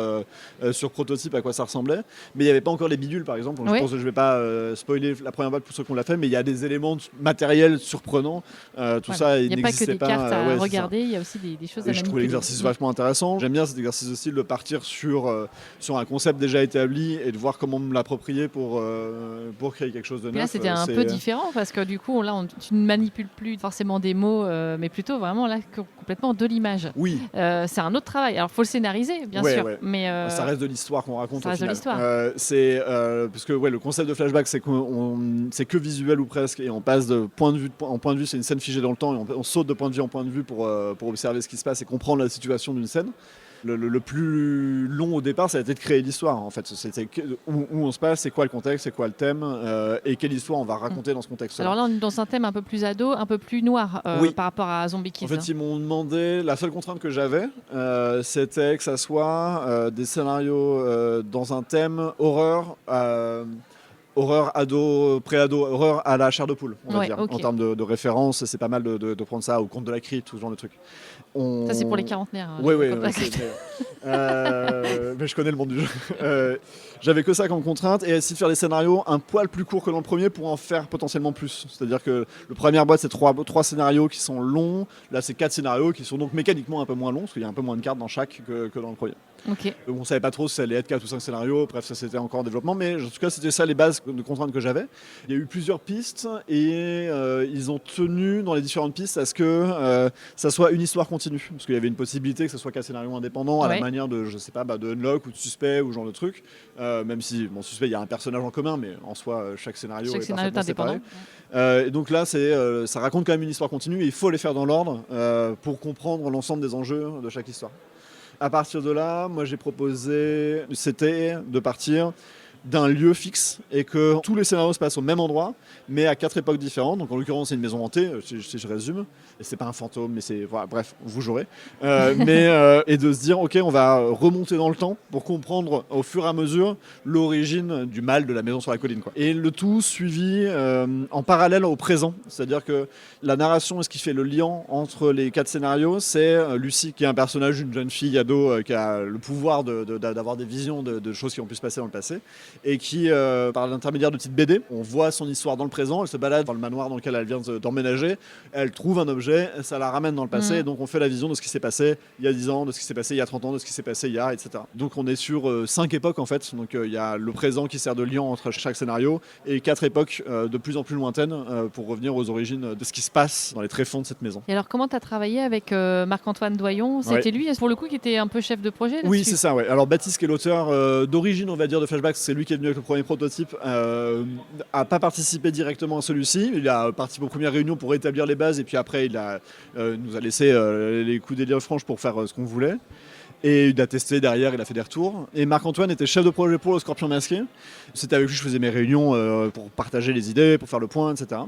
sur prototype à quoi ça ressemblait, mais il n'y avait pas encore les bidules par exemple, donc Oui. je pense que je vais pas spoiler la première boîte pour ceux qui l'a fait, mais il y a des éléments matériels surprenants, tout Voilà. ça Il n'y a pas que n'existait des pas. cartes à Ouais, c'est ça. regarder, il y a aussi des choses à Et je trouve manipuler. l'exercice vachement intéressant. J'aime bien cet exercice aussi de partir sur un concept déjà établi et de voir comment me l'approprier pour créer quelque chose de Et neuf. là, c'était un peu différent parce que du coup, là, tu ne manipules plus forcément des mots, mais plutôt vraiment là complètement de l'image. Oui, C'est un autre travail. Alors, faut le scénariser, bien Ouais, sûr, ouais. mais ça reste de l'histoire qu'on raconte ça au reste de final. l'histoire. Parce que le concept de Flashback, c'est c'est que visuel ou presque, et on passe de point de vue en point de vue, c'est une scène figée dans le temps, et on saute de point de vue en point de vue pour observer ce qui se passe et comprendre la situation d'une scène. Le plus long au départ, ça a été de créer l'histoire. En fait, c'était où on se passe, c'est quoi le contexte, c'est quoi le thème, et quelle histoire on va raconter dans ce contexte-là. Alors là, on est dans un thème un peu plus ado, un peu plus noir Oui. par rapport à Zombie Kids. En fait, ils m'ont demandé, la seule contrainte que j'avais, c'était que ça soit des scénarios dans un thème horreur, horreur ado, pré-ado, horreur à la chair de poule, on va Ouais, dire. ok. En termes de référence, c'est pas mal de prendre ça au Conte de la Crypte, tout ce genre de trucs. Ça, c'est pour les quarantenaires. Oui, le oui, Conte de la Crypte. mais je connais le monde du jeu. J'avais que ça comme contrainte, et essayer de faire des scénarios un poil plus courts que dans le premier pour en faire potentiellement plus. C'est-à-dire que la première boîte, c'est trois scénarios qui sont longs. Là, c'est 4 scénarios qui sont donc mécaniquement un peu moins longs, parce qu'il y a un peu moins de cartes dans chaque que dans le premier. Ok. Donc on savait pas trop si ça allait être 4 ou 5 scénarios, bref, ça c'était encore en développement, mais en tout cas c'était ça les bases de contraintes que j'avais. Il y a eu plusieurs pistes, et ils ont tenu dans les différentes pistes à ce que ça soit une histoire continue, parce qu'il y avait une possibilité que ce soit qu'un scénario indépendant à Ouais. la manière de, je sais pas, de Unlock ou de Suspect ou ce genre de truc, même si, bon, Suspect il y a un personnage en commun, mais en soi chaque scénario Chaque est scénario est parfaitement indépendant. séparé. Et donc là, ça raconte quand même une histoire continue, et il faut les faire dans l'ordre pour comprendre l'ensemble des enjeux de chaque histoire. À partir de là, moi j'ai proposé, c'était de partir d'un lieu fixe et que tous les scénarios se passent au même endroit, mais à 4 époques différentes. Donc en l'occurrence, c'est une maison hantée, si je résume. Et c'est pas un fantôme, mais c'est. Voilà, bref, vous jouerez. Et de se dire, ok, on va remonter dans le temps pour comprendre au fur et à mesure l'origine du mal de la maison sur la colline, quoi. Et le tout suivi en parallèle au présent. C'est-à-dire que la narration et ce qui fait le lien entre les 4 scénarios, c'est Lucie, qui est un personnage, une jeune fille ado qui a le pouvoir d'avoir des visions de choses qui ont pu se passer dans le passé, et qui, par l'intermédiaire de petites BD, on voit son histoire dans le présent. Elle se balade dans le manoir dans lequel elle vient d'emménager, elle trouve un objet, ça la ramène dans le passé, et donc on fait la vision de ce qui s'est passé il y a 10 ans, de ce qui s'est passé il y a 30 ans, de ce qui s'est passé il y a, etc. Donc on est sur 5 époques en fait, donc il y a le présent qui sert de lien entre chaque scénario, et 4 époques de plus en plus lointaines pour revenir aux origines de ce qui se passe dans les tréfonds de cette maison. Et alors, comment tu as travaillé avec Marc-Antoine Doyon? C'était Ouais. lui, pour le coup, qui était un peu chef de projet Oui, là-dessus? c'est ça, ouais. Alors Baptiste, qui est l'auteur d'origine, on va dire, de Flashback, c'est lui qui est venu avec le premier prototype, a pas participé directement à celui-ci. Il a participé aux premières réunions pour établir les bases, et puis après il nous a laissé les coups des liens franches pour faire ce qu'on voulait. Et il a testé derrière, il a fait des retours. Et Marc-Antoine était chef de projet pour le Scorpion Masqué. C'était avec lui que je faisais mes réunions pour partager les idées, pour faire le point, etc.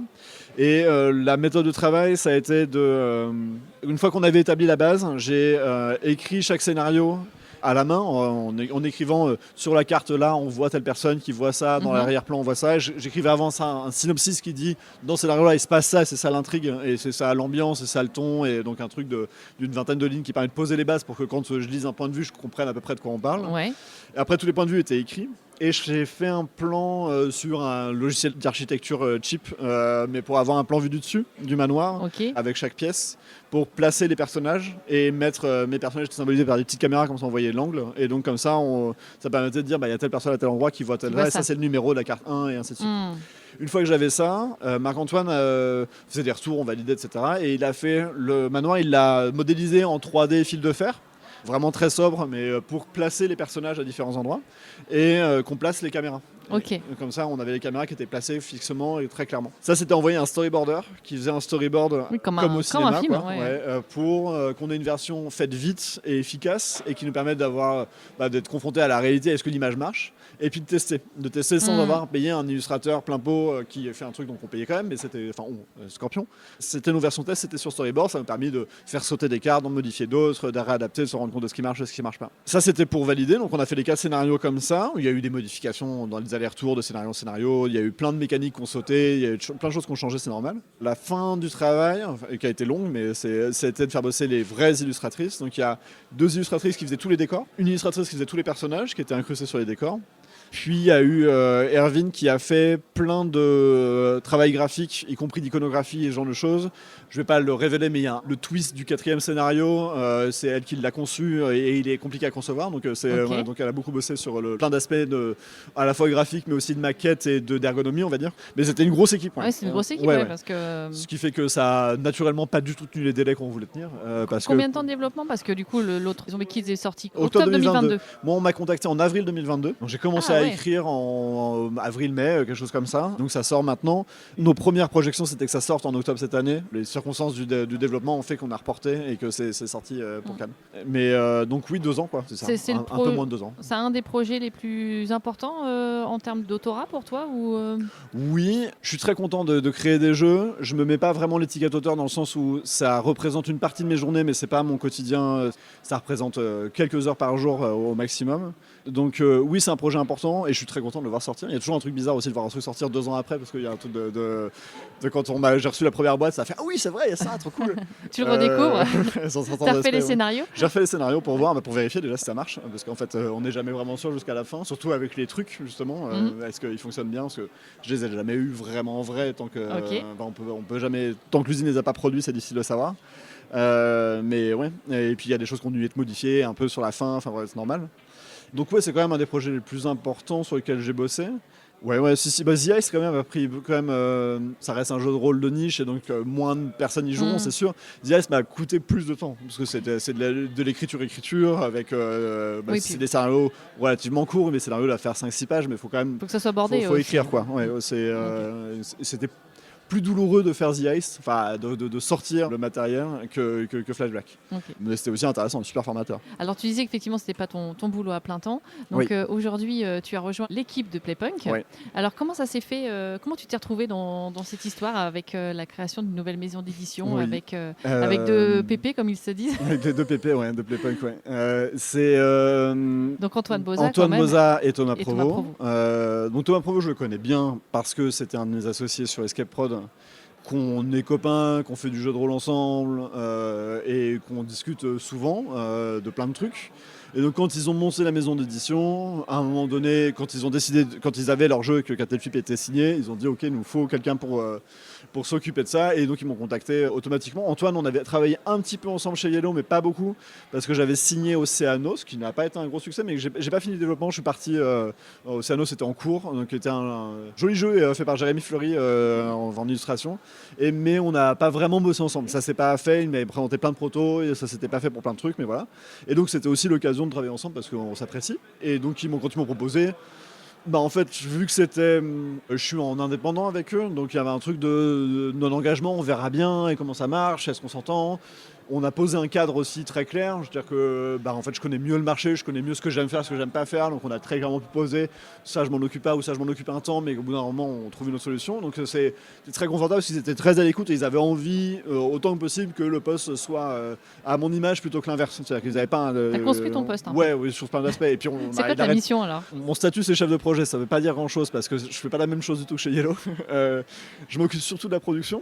Et la méthode de travail, ça a été une fois qu'on avait établi la base, j'ai écrit chaque scénario à la main, en écrivant sur la carte là, on voit telle personne qui voit ça, dans l'arrière-plan on voit ça. J'écrivais avant ça un synopsis qui dit dans ce scénario là il se passe ça, c'est ça l'intrigue, et c'est ça l'ambiance, c'est ça le ton, et donc un truc d'une vingtaine de lignes qui permet de poser les bases pour que quand je lise un point de vue, je comprenne à peu près de quoi on parle. Ouais. Et après, tous les points de vue étaient écrits. Et j'ai fait un plan sur un logiciel d'architecture cheap, mais pour avoir un plan vu du dessus, du manoir, avec chaque pièce, pour placer les personnages et mettre mes personnages symbolisés par des petites caméras, comme ça on voyait l'angle. Et donc comme ça, ça permettait de dire, il y a telle personne à tel endroit qui voit tel là, et ça c'est le numéro de la carte 1, et ainsi de suite. Une fois que j'avais ça, Marc-Antoine faisait des retours, on validait, etc. Et il a fait le manoir, il l'a modélisé en 3D fil de fer. Vraiment très sobre, mais pour placer les personnages à différents endroits et qu'on place les caméras. Okay. Comme ça, on avait les caméras qui étaient placées fixement et très clairement. Ça, c'était envoyé à un storyboarder qui faisait un storyboard comme au cinéma, comme un film, pour qu'on ait une version faite vite et efficace et qui nous permette d'être confronté à la réalité, est-ce que l'image marche, et puis de tester sans avoir payé un illustrateur plein pot qui fait un truc, donc on payait quand même, mais c'était, Scorpion. C'était nos versions test, c'était sur storyboard, ça m'a permis de faire sauter des cartes, d'en modifier d'autres, de réadapter, de se rendre compte de ce qui marche et ce qui marche pas. Ça, c'était pour valider, donc on a fait les 4 scénarios comme ça, où il y a eu des modifications dans les allers-retours de scénario en scénario, il y a eu plein de mécaniques qui ont sauté, il y a eu plein de choses qui ont changé, c'est normal. La fin du travail, qui a été longue, mais c'était de faire bosser les vraies illustratrices. Donc il y a 2 illustratrices qui faisaient tous les décors, une illustratrice qui faisait tous les personnages, qui étaient incrustés sur les décors. Puis il y a eu Erwin qui a fait plein de travail graphique, y compris d'iconographie et ce genre de choses. Je ne vais pas le révéler, mais il y a le twist du 4e scénario, c'est elle qui l'a conçu et il est compliqué à concevoir. Donc, donc elle a beaucoup bossé sur plein d'aspects à la fois graphiques, mais aussi de maquette et d'ergonomie, on va dire. Mais c'était une grosse équipe. Ouais, c'est une grosse équipe, parce que... Ce qui fait que ça a naturellement pas du tout tenu les délais qu'on voulait tenir. Combien de temps de développement ? Parce que du coup, l'autre Zombie Kids est sorti octobre 2022. Moi, on m'a contacté en avril 2022. Donc j'ai commencé à écrire en avril-mai, quelque chose comme ça. Donc ça sort maintenant. Nos premières projections, c'était que ça sorte en octobre cette année. Les circonstances du développement ont fait qu'on a reporté et que c'est sorti pour Cannes. Mais donc oui, 2 ans, quoi. C'est ça. Un peu moins de 2 ans. C'est un des projets les plus importants en termes d'autorat pour toi ou Oui, je suis très content de créer des jeux. Je me mets pas vraiment l'étiquette auteur dans le sens où ça représente une partie de mes journées, mais c'est pas mon quotidien. Ça représente quelques heures par jour au maximum. Donc oui, c'est un projet important et je suis très content de le voir sortir. Il y a toujours un truc bizarre aussi de voir un truc sortir 2 ans après, parce qu'il y a un truc de quand j'ai reçu la première boîte, ça fait ah oui, c'est vrai, il y a ça, trop cool. Tu le redécouvres. T'as refait les scénarios. J'ai refait les scénarios pour voir, pour vérifier déjà si ça marche, parce qu'en fait on n'est jamais vraiment sûr jusqu'à la fin, surtout avec les trucs justement. Est-ce qu'ils fonctionnent bien, parce que je les ai jamais eu vraiment en vrai tant que on peut jamais, tant que l'usine les a pas produits, c'est difficile de savoir. Mais ouais, et puis il y a des choses qui ont dû être modifiées un peu sur la fin, enfin ouais, c'est normal. Donc ouais, c'est quand même un des projets les plus importants sur lesquels j'ai bossé. Ouais, si. The Ice quand même a pris ça reste un jeu de rôle de niche et donc moins de personnes y joueront, c'est sûr. The Ice m'a coûté plus de temps parce que c'est de l'écriture avec c'est des scénarios relativement courts, mais scénarios à faire 5-6 pages, mais faut quand même. Faut que ça soit bordé. Faut écrire quoi. Ouais, c'était plus douloureux de faire The Ice, enfin de sortir le matériel que Flashback. Mais c'était aussi intéressant, super formateur. Alors tu disais qu'effectivement c'était pas ton boulot à plein temps. Donc aujourd'hui tu as rejoint l'équipe de Playpunk. Alors comment ça s'est fait, comment tu t'es retrouvé dans cette histoire avec la création d'une nouvelle maison d'édition avec 2 PP comme ils se disent. Avec 2 PP, de Playpunk, c'est donc Antoine Boza et Thomas Provost. Donc Thomas Provost je le connais bien parce que c'était un de mes associés sur Escape Prod, qu'on est copains, qu'on fait du jeu de rôle ensemble et qu'on discute souvent de plein de trucs. Et donc quand ils ont monté la maison d'édition, à un moment donné, quand ils avaient leur jeu et que Catel Flip était signé, ils ont dit ok, il nous faut quelqu'un pour s'occuper de ça, et donc ils m'ont contacté automatiquement. Antoine, on avait travaillé un petit peu ensemble chez Yellow, mais pas beaucoup, parce que j'avais signé Océanos, qui n'a pas été un gros succès, mais j'ai pas fini le développement. Je suis parti, Océanos était en cours, donc était un joli jeu fait par Jérémy Fleury en illustration, mais on n'a pas vraiment bossé ensemble. Ça s'est pas fait, il m'avait présenté plein de protos, et ça s'était pas fait pour plein de trucs, mais voilà. Et donc c'était aussi l'occasion de travailler ensemble parce qu'on s'apprécie, et donc quand ils m'ont proposé, en fait, vu que je suis en indépendant avec eux, donc il y avait un truc de non-engagement, on verra bien et comment ça marche, est-ce qu'on s'entend. On a posé un cadre aussi très clair, je veux dire que en fait, je connais mieux le marché, je connais mieux ce que j'aime faire, ce que j'aime pas faire, donc on a très clairement pu poser ça je m'en occupe pas ou ça je m'en occupe un temps, mais au bout d'un moment on trouve une autre solution. Donc c'est très confortable parce qu'ils étaient très à l'écoute et ils avaient envie autant que possible que le poste soit à mon image plutôt que l'inverse. C'est-à-dire qu'ils n'avaient pas T'as construit ton poste. Ouais, oui, sur plein d'aspects. Et puis c'est quoi ta mission alors? Mon statut c'est chef de projet, ça veut pas dire grand chose parce que je fais pas la même chose du tout que chez Yellow. Je m'occupe surtout de la production,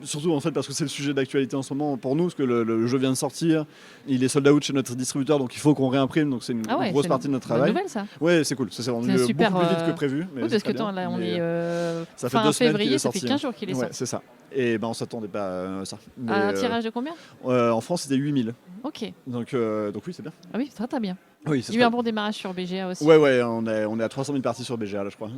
surtout en fait parce que c'est le sujet d'actualité en ce moment pour nous, parce que le jeu vient de sortir, il est sold out chez notre distributeur, donc il faut qu'on réimprime, donc c'est une grosse partie de notre travail. Bonne nouvelle ça. Ouais, c'est cool, ça s'est vendu beaucoup plus vite que prévu. Mais oui, parce que là on est ça fait fin 2 semaines février, qu'il est ça sorti. fait 15 jours qu'il est sorti. Ouais, c'est ça. Et on s'attendait pas à ça. Mais, un tirage de combien? En France c'était 8000. Ok. Donc oui, c'est bien. Ah oui, très bien. Oui, il y a eu un bon démarrage sur BGA aussi. Ouais, on est à 300 000 parties sur BGA là, je crois.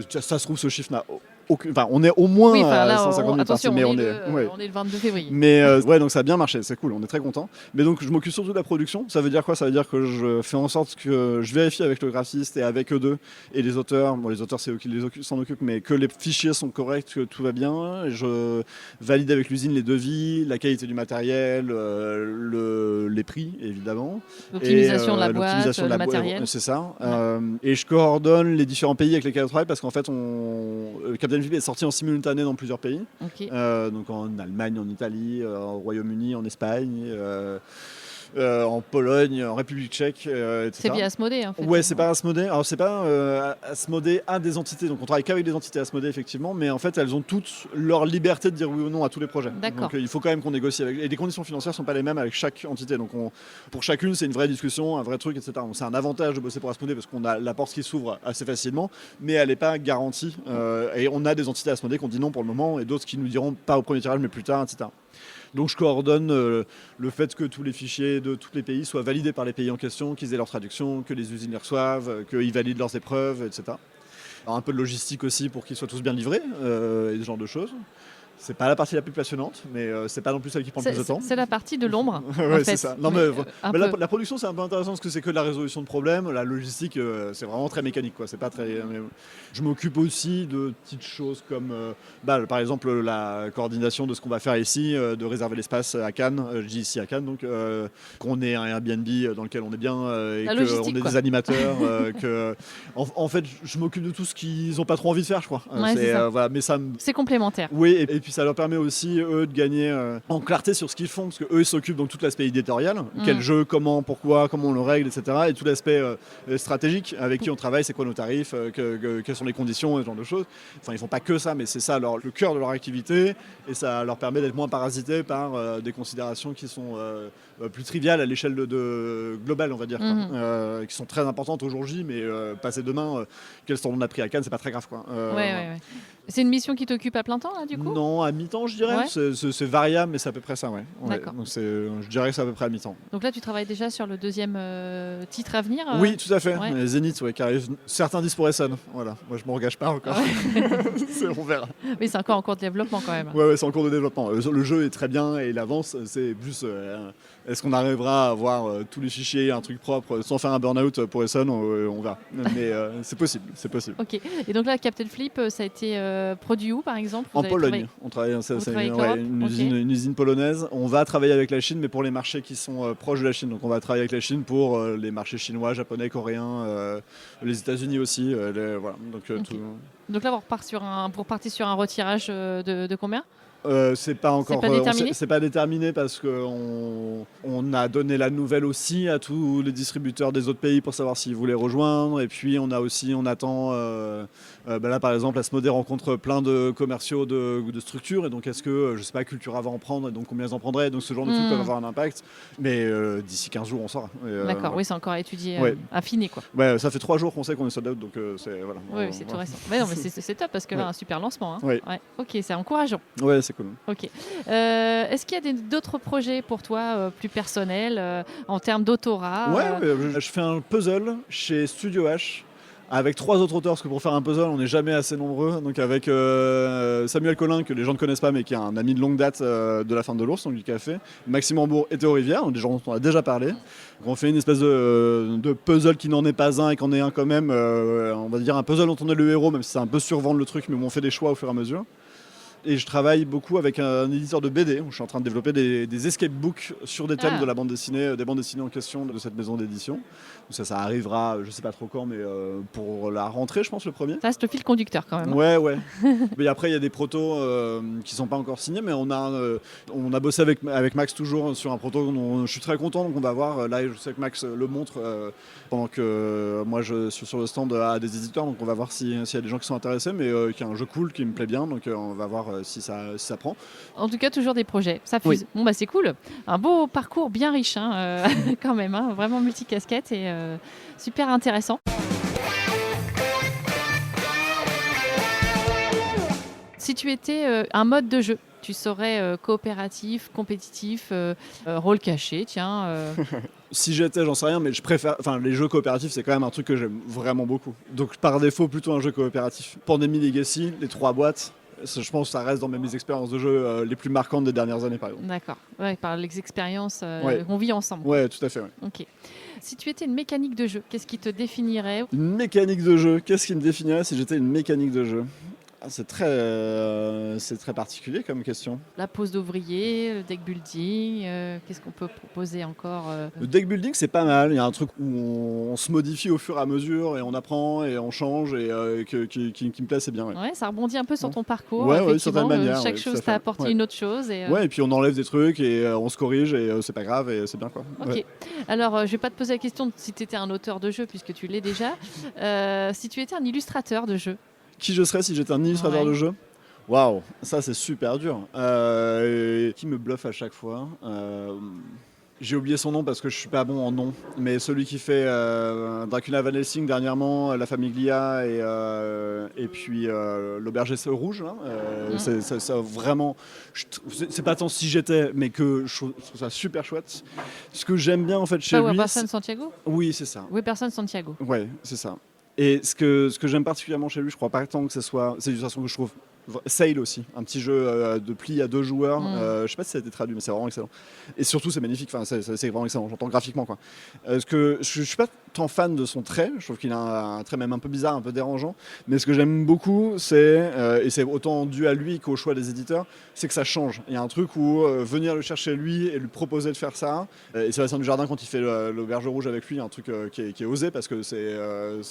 Ça se trouve, ce chiffre n'a aucune. Enfin, on est au moins à 150 000 parties, mais on est le 22 février. Mais donc ça a bien marché, c'est cool, on est très content. Mais donc je m'occupe surtout de la production. Ça veut dire quoi? Ça veut dire que je fais en sorte que je vérifie avec le graphiste et avec eux deux et les auteurs. Bon, les auteurs c'est eux qui s'en occupent, mais que les fichiers sont corrects, que tout va bien. Je valide avec l'usine les devis, la qualité du matériel, les prix évidemment. L'optimisation de la boîte, le matériel. C'est ça. Et je coordonne les différents pays avec lesquels on travaille parce qu'en fait, Captain Flip est sorti en simultané dans plusieurs pays. Okay. Donc en Allemagne, en Italie, au Royaume-Uni, en Espagne. En Pologne, en République tchèque, etc. C'est via Asmodée en fait. Ouais, c'est pas Asmodée. Alors c'est pas Asmodée a des entités, donc on travaille qu'avec des entités Asmodée effectivement, mais en fait elles ont toutes leur liberté de dire oui ou non à tous les projets. D'accord. Donc il faut quand même qu'on négocie avec. Et les conditions financières sont pas les mêmes avec chaque entité. Donc pour chacune c'est une vraie discussion, un vrai truc, etc. Donc c'est un avantage de bosser pour Asmodée parce qu'on a la porte qui s'ouvre assez facilement, mais elle n'est pas garantie. Et on a des entités Asmodée qui ont dit non pour le moment et d'autres qui nous diront pas au premier tirage mais plus tard, etc. Donc je coordonne le fait que tous les fichiers de tous les pays soient validés par les pays en question, qu'ils aient leur traduction, que les usines les reçoivent, qu'ils valident leurs épreuves, etc. Alors un peu de logistique aussi pour qu'ils soient tous bien livrés et ce genre de choses. C'est pas la partie la plus passionnante, mais c'est pas non plus celle qui prend le plus de temps. C'est la partie de l'ombre. Ouais, c'est ça. Non, mais la production, c'est un peu intéressant parce que c'est que de la résolution de problèmes. La logistique, c'est vraiment très mécanique, quoi. C'est pas très. Je m'occupe aussi de petites choses comme, par exemple, la coordination de ce qu'on va faire ici, de réserver l'espace à Cannes. Je dis ici à Cannes, donc qu'on ait un Airbnb dans lequel on est bien et qu'on ait des animateurs. En fait, je m'occupe de tout ce qu'ils ont pas trop envie de faire, je crois. Voilà, mais c'est complémentaire. Oui, et puis ça leur permet aussi, eux, de gagner en clarté sur ce qu'ils font, parce qu'eux, ils s'occupent donc tout l'aspect éditorial, quel jeu, comment, pourquoi, comment on le règle, etc. Et tout l'aspect stratégique, avec qui on travaille, c'est quoi nos tarifs, quelles sont les conditions, ce genre de choses. Enfin, ils font pas que ça, mais c'est ça le cœur de leur activité, et ça leur permet d'être moins parasités par des considérations qui sont plus triviales à l'échelle globale, on va dire, qui sont très importantes au jour J, mais passer demain, quel stand on a pris à Cannes, c'est pas très grave, quoi. Ouais. C'est une mission qui t'occupe à plein temps, là, du coup? Non, à mi-temps, je dirais. Ouais. C'est variable, mais c'est à peu près ça, ouais. D'accord. Donc je dirais que c'est à peu près à mi-temps. Donc là, tu travailles déjà sur le deuxième titre à venir Oui, tout à fait. Ouais. Zénith, qui arrive. Certains disent pour Essen. Voilà. Moi, je ne m'engage pas encore. Ouais. On verra. Oui, c'est encore en cours de développement, quand même. Ouais, c'est en cours de développement. Le jeu est très bien et il avance. C'est plus... est-ce qu'on arrivera à avoir tous les fichiers, un truc propre, sans faire un burn-out pour Essen? On verra. Mais c'est possible. Ok. Et donc là, Captain Flip, ça a été produit où, par exemple? En Pologne. On travaille une usine polonaise. On va travailler avec la Chine, mais pour les marchés qui sont proches de la Chine. Donc on va travailler avec la Chine pour les marchés chinois, japonais, coréens, les États-Unis aussi. Voilà. Donc là, pour partir sur un retirage de combien? C'est pas encore déterminé. C'est pas déterminé parce qu'on a donné la nouvelle aussi à tous les distributeurs des autres pays pour savoir s'ils voulaient rejoindre. Et puis on attend là par exemple Asmodée rencontre plein de commerciaux de structures, et donc est-ce que je sais pas, Cultura va en prendre, et donc combien ils en prendraient, donc ce genre de trucs peuvent avoir un impact, mais d'ici 15 jours on saura. D'accord, oui, c'est encore à étudier, affiné, quoi. Ouais, ça fait 3 jours qu'on sait qu'on est sold out, donc c'est voilà. Oui, c'est tout récent. Mais non, mais c'est top parce que là, un super lancement, hein. Ouais. Ok, c'est encourageant. Ouais, c'est cool. Ok. Est-ce qu'il y a d'autres projets pour toi plus personnels en termes d'autorat? Je fais un puzzle chez Studio H avec 3 autres auteurs, parce que pour faire un puzzle on n'est jamais assez nombreux. Donc avec Samuel Collin, que les gens ne connaissent pas mais qui est un ami de longue date de la Ferme de l'Ours, donc du café, Maxime Hambourg et Théo Rivière, des gens dont on a déjà parlé. Donc on fait une espèce de puzzle qui n'en est pas un et qu'en est un quand même, on va dire un puzzle dont on est le héros, même si c'est un peu survendre le truc, mais on fait des choix au fur et à mesure. Et je travaille beaucoup avec un éditeur de BD où je suis en train de développer des escape books sur des thèmes de la bande dessinée, des bandes dessinées en question de cette maison d'édition. Donc ça arrivera, je sais pas trop quand, mais pour la rentrée, je pense, le premier. Ça reste le fil conducteur quand même. Ouais. Mais après, il y a des protos qui sont pas encore signés, mais on a bossé avec Max toujours sur un proto dont je suis très content. Donc on va voir. Là, je sais que Max le montre pendant que moi je suis sur le stand à des éditeurs. Donc on va voir s'il y a des gens qui sont intéressés, mais qui est un jeu cool qui me plaît bien. Donc on va voir si ça prend. En tout cas, toujours des projets. Ça fuse. Oui. Bon, c'est cool. Un beau parcours bien riche, quand même. Vraiment multicasquette et super intéressant. Si tu étais un mode de jeu, tu serais coopératif, compétitif, rôle caché, tiens. Si j'étais, j'en sais rien, mais je préfère. Enfin, les jeux coopératifs, c'est quand même un truc que j'aime vraiment beaucoup. Donc, par défaut, plutôt un jeu coopératif. Pandémie Legacy, les 3 boîtes. Je pense que ça reste dans mes expériences de jeu les plus marquantes des dernières années, par exemple. D'accord. Ouais, par les expériences qu'on vit ensemble. Ouais, tout à fait. Ouais. Ok. Si tu étais une mécanique de jeu, qu'est-ce qui te définirait ? Une mécanique de jeu, qu'est-ce qui me définirait si j'étais une mécanique de jeu ? C'est très particulier comme question. La pose d'ouvrier, le deck building, qu'est-ce qu'on peut proposer encore Le deck building, c'est pas mal. Il y a un truc où on se modifie au fur et à mesure et on apprend et on change et qui me plaît, c'est bien. Ouais, ça rebondit un peu sur ton parcours. Ouais, d'une certaine manière. Chaque chose t'a apporté une autre chose. Et puis on enlève des trucs et on se corrige et c'est pas grave et c'est bien, quoi. Ok. Ouais. Alors, je vais pas te poser la question si tu étais un auteur de jeu puisque tu l'es déjà. Si tu étais un illustrateur de jeu. Qui je serais si j'étais un illustrateur de jeu ? Waouh, ça c'est super dur. Qui me bluffe à chaque fois J'ai oublié son nom parce que je suis pas bon en nom, mais celui qui fait Dracula Van Helsing dernièrement, La Famiglia et puis l'Auberge rouge. C'est vraiment, c'est pas tant si j'étais, mais que je trouve ça super chouette. Ce que j'aime bien en fait chez lui. Webperson Santiago ? Oui, c'est ça. Webperson Santiago. Ouais, c'est ça. Et ce que j'aime particulièrement chez lui, je crois pas tant que ce soit, c'est l'illustration que je trouve. Sail aussi, un petit jeu de pli à 2 joueurs. Je sais pas si ça a été traduit, mais c'est vraiment excellent. Et surtout, c'est magnifique. Enfin, c'est vraiment excellent. J'entends graphiquement, quoi. Je suis pas tant fan de son trait. Je trouve qu'il a un trait même un peu bizarre, un peu dérangeant. Mais ce que j'aime beaucoup, c'est et c'est autant dû à lui qu'au choix des éditeurs, c'est que ça change. Il y a un truc où venir le chercher lui et lui proposer de faire ça. Et Sébastien Dujardin, quand il fait l'Auberge rouge avec lui, il y a un truc qui est osé parce que c'est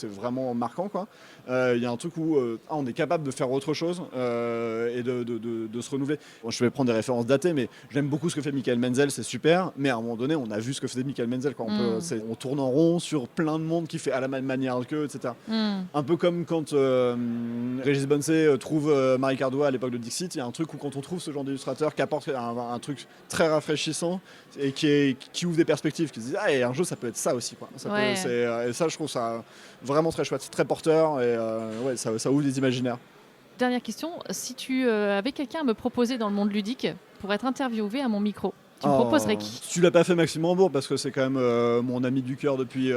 vraiment marquant, quoi. Il y a un truc où on est capable de faire autre chose. Et de se renouveler. Bon, je vais prendre des références datées, mais j'aime beaucoup ce que fait Michael Menzel, c'est super, mais à un moment donné, on a vu ce que faisait Michael Menzel, quoi. On tourne en rond sur plein de monde qui fait à la même manière qu'eux, etc. Un peu comme quand Régis Bonnecé trouve Marie Cardois à l'époque de Dixit, il y a un truc où quand on trouve ce genre d'illustrateur qui apporte un truc très rafraîchissant et qui ouvre des perspectives, qui se disent et un jeu ça peut être ça aussi, quoi. Et ça je trouve ça vraiment très chouette, très porteur et ça ouvre des imaginaires. Dernière question, si tu avais quelqu'un à me proposer dans le monde ludique pour être interviewé à mon micro, tu me proposerais qui ? Tu l'as pas fait Maxime Rambourg parce que c'est quand même mon ami du cœur depuis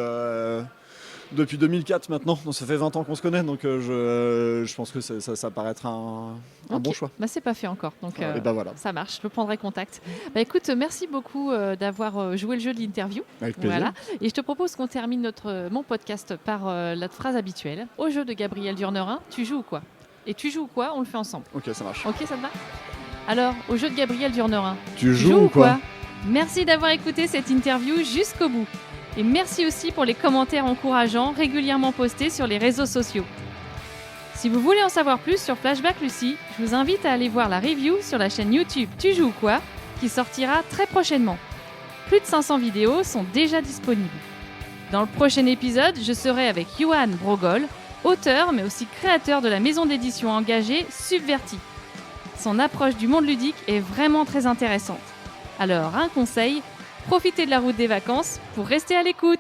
2004 maintenant, donc ça fait 20 ans qu'on se connaît, donc je pense que ça paraît être un bon choix. Bah, c'est pas fait encore, donc voilà. Ça marche, je prendrai contact. Bah, écoute, merci beaucoup d'avoir joué le jeu de l'interview. Avec plaisir. Voilà. Et je te propose qu'on termine mon podcast par la phrase habituelle. Au jeu de Gabriel Durnerin, tu joues ou quoi ? Et tu joues quoi ? On le fait ensemble. Ok, ça marche. Ok, ça te va ? Alors, au jeu de Gabriel Durnerin, tu joues ou quoi ? Merci d'avoir écouté cette interview jusqu'au bout. Et merci aussi pour les commentaires encourageants régulièrement postés sur les réseaux sociaux. Si vous voulez en savoir plus sur Flashback Lucie, je vous invite à aller voir la review sur la chaîne YouTube Tu joues ou quoi, qui sortira très prochainement. Plus de 500 vidéos sont déjà disponibles. Dans le prochain épisode, je serai avec Johan Brogol, auteur mais aussi créateur de la maison d'édition engagée Subverti. Son approche du monde ludique est vraiment très intéressante. Alors un conseil, profitez de la route des vacances pour rester à l'écoute.